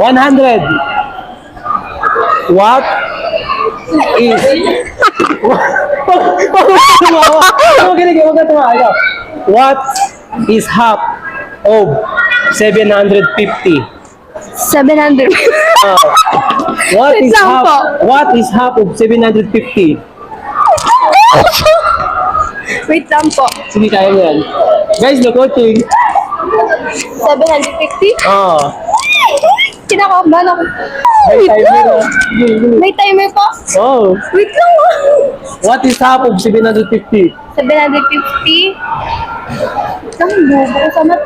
100. What is... Huwag ka tumawa. Ikaw. What is half of 750? 700. What Wait is lang half? po. What is half of 750? Wait lang po. Sige, kaya mo yan. Guys, no coaching. 750? Oh. Kinakabahan ako. May Wait timer. lang. Sige, sige. May timer po? Oh. Wait lang ah. What is half of 750? 750? Ang bobo ko sa mat.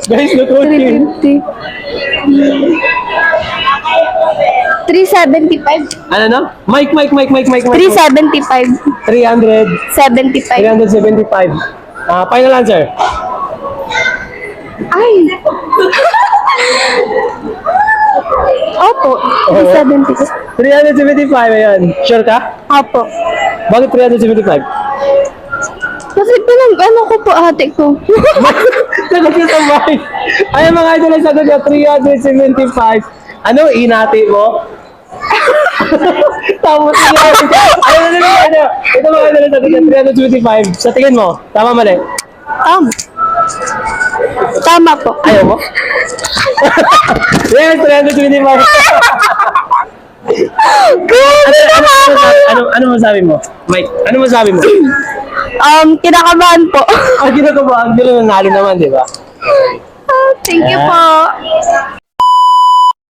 Guys, no coaching. 375. Ano no? Mike. 375. 300. 75. 375. Final answer. Ay! Opo, 375. 375, ayan. Sure ka? Opo. Bakit 375? Kasi ano ko po ate ko. Sagot ka sa mic. Ayan mga idol, ang sagot niya, 375. Ano, inati mo? Tapos ayun na. Ito mga idol, ang sagot niya, 325. Sa tingin mo, tama mali? Tama po. Ayaw mo? Yes, 325. Ano masabi mo? Mike, ano masabi mo? Kinakabahan po. Ang ginagawa, ang nanalo naman, di ba? Thank you po.